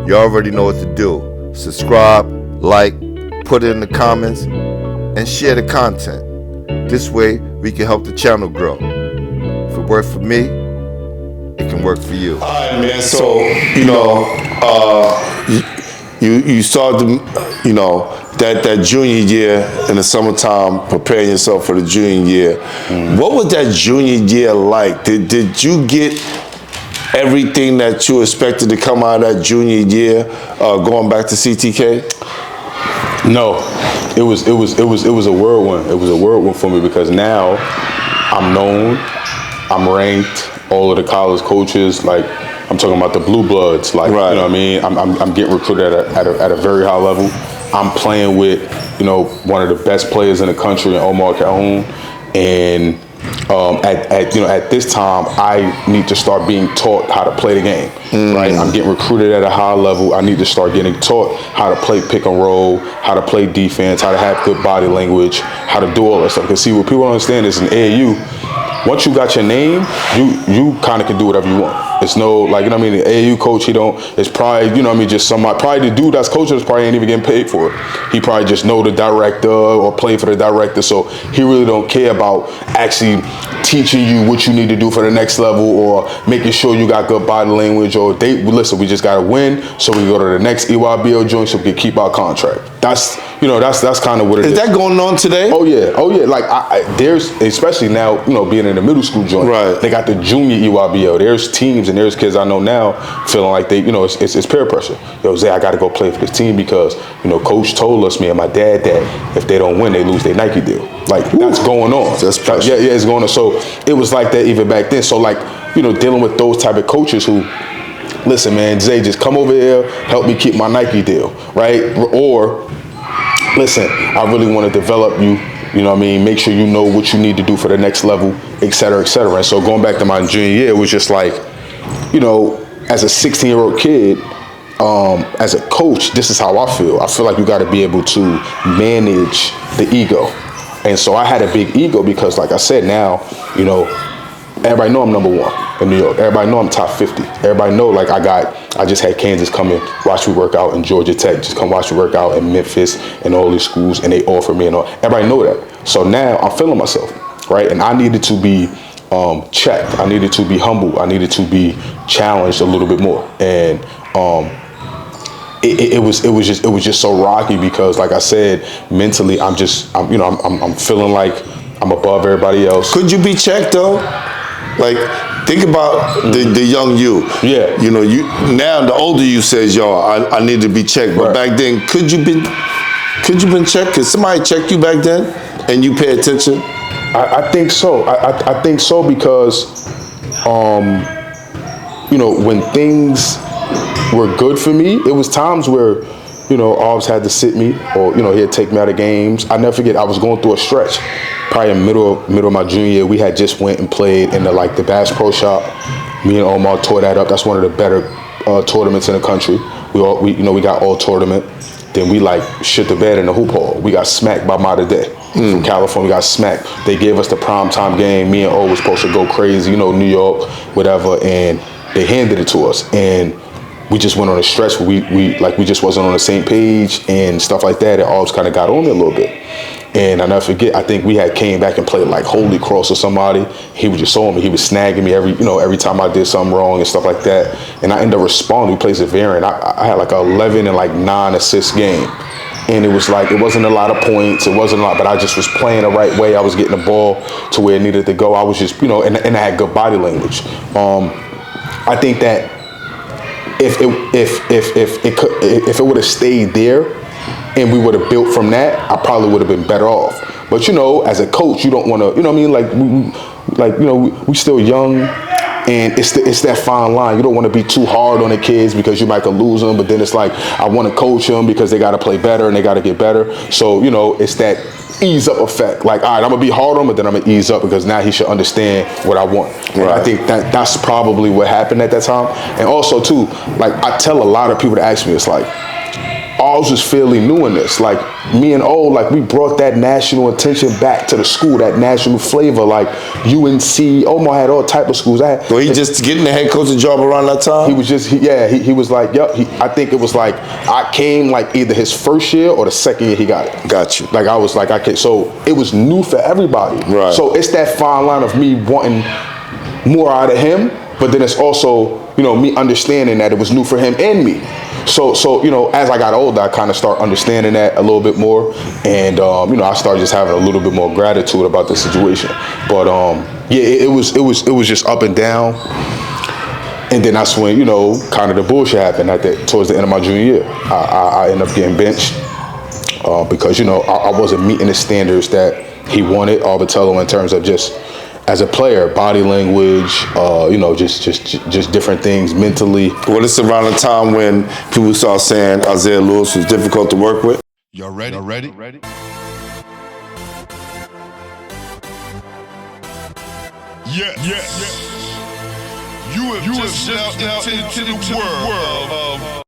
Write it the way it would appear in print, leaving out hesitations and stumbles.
You already know what to do. Subscribe, like, put it in the comments, and share the content. This way, we can help the channel grow. If it worked for me, it can work for you. All right, man. So, you started, that junior year in the summertime, preparing yourself for the junior year. What was that junior year like? Did you get everything that you expected to come out of that junior year, going back to CTK? No, it was a whirlwind. It was a whirlwind for me because now I'm known, I'm ranked. All of the college coaches, like I'm talking about the blue bloods, like right. You know what I mean. I'm getting recruited at a very high level. I'm playing with one of the best players in the country, Omar Calhoun, and at this time I need to start being taught how to play the game. Right, I'm getting recruited at a high level. I need to start getting taught how to play pick and roll, how to play defense, how to have good body language, how to do all that stuff. Because see, what people don't understand is in AAU. Once you got your name, you kind of can do whatever you want. It's no, like, the AAU coach, it's probably, just somebody, probably the dude that's coaching is probably ain't even getting paid for it. He probably just know the director or play for the director, so he really don't care about actually teaching you what you need to do for the next level or making sure you got good body language or listen, we just got to win so we can go to the next EYBL joint so we can keep our contract. That's kind of what it is. Is that going on today? Oh yeah. Like there's, especially now, being in the middle school joint, right. They got the junior EYBL. There's teams and there's kids I know now feeling like they, it's peer pressure. Yo, Zay, I got to go play for this team because, coach told us, me and my dad, that if they don't win, they lose their Nike deal. Like, that's going on. That's pressure. Yeah, it's going on. So it was like that even back then. So like, dealing with those type of coaches who, listen, man, Zay, just come over here, help me keep my Nike deal, right? Or, listen, I really want to develop you, make sure you know what you need to do for the next level, et cetera, et cetera. And so going back to my junior year, it was just like, as a 16-year-old kid, as a coach, this is how I feel. I feel like you got to be able to manage the ego. And so I had a big ego because, like I said, now, everybody know I'm number one in New York. Everybody know I'm top 50. Everybody know, like, I just had Kansas come and watch me work out, and Georgia Tech just come watch me work out, in Memphis and all these schools, and they offer me and all. Everybody know that. So now I'm feeling myself, right? And I needed to be checked. I needed to be humble. I needed to be challenged a little bit more. And it was just so rocky because, like I said, mentally I'm feeling like I'm above everybody else. Could you be checked though? Like, think about the young you. Yeah. You now the older you says, yo, I need to be checked. But right. Back then, could you been checked? Could somebody check you back then and you pay attention? I think so. I think so because, when things were good for me, it was times where, Arbs had to sit me or, he'd take me out of games. I never forget, I was going through a stretch. Probably in middle of my junior year, we had just went and played in the Bass Pro Shop. Me and Omar tore that up. That's one of the better tournaments in the country. We got all tournament. Then we shit the bed in the hoop hall. We got smacked by Mater Day from California. We got smacked. They gave us the primetime game. Me and O was supposed to go crazy, New York, whatever, and they handed it to us. And we just went on a stretch where we just wasn't on the same page and stuff like that. And Arbs kind of got on me a little bit. And I never forget, I think we had came back and played Holy Cross or somebody. He was just on me. He was snagging me every time I did something wrong and stuff like that. And I ended up responding. We played Zavarian. I had 11 and 9 assist game. And it was it wasn't a lot of points. It wasn't a lot, but I just was playing the right way. I was getting the ball to where it needed to go. I was just, and I had good body language. I think that if it would have stayed there, and we would have built from that, I probably would have been better off. But as a coach, you don't want to, we still young, and it's that fine line. You don't want to be too hard on the kids because you might could lose them. But then it's I want to coach them because they got to play better and they got to get better. So it's that ease up effect. All right, I'm gonna be hard on him, but then I'm gonna ease up because now he should understand what I want. Right. I think that's probably what happened at that time. And also too, I tell a lot of people to ask me, it's ours was fairly new in this. Like me and O, like we brought that national attention back to the school, that national flavor. Like UNC, Omar had all type of schools. So he just getting the head coaching job around that time? He was just, he was like, yep. I think it was like, I came like either his first year or the second year he got it. Got you. Like I was like, so it was new for everybody. Right. So it's that fine line of me wanting more out of him, but then it's also, you know, me understanding that it was new for him and me. So you know, as I got older, I kind of start understanding that a little bit more, and you know, I started just having a little bit more gratitude about the situation. But yeah, it was just up and down, and then that's when, you know, kind of the bullshit happened towards the end of my junior year. I ended up getting benched because, you know, I wasn't meeting the standards that he wanted, Arbitello, in terms of just as a player, body language, you know, just different things mentally. Well, it's around the time when people start saying Isaiah Lewis was difficult to work with. Y'all ready? Yeah. You have just stepped into the world of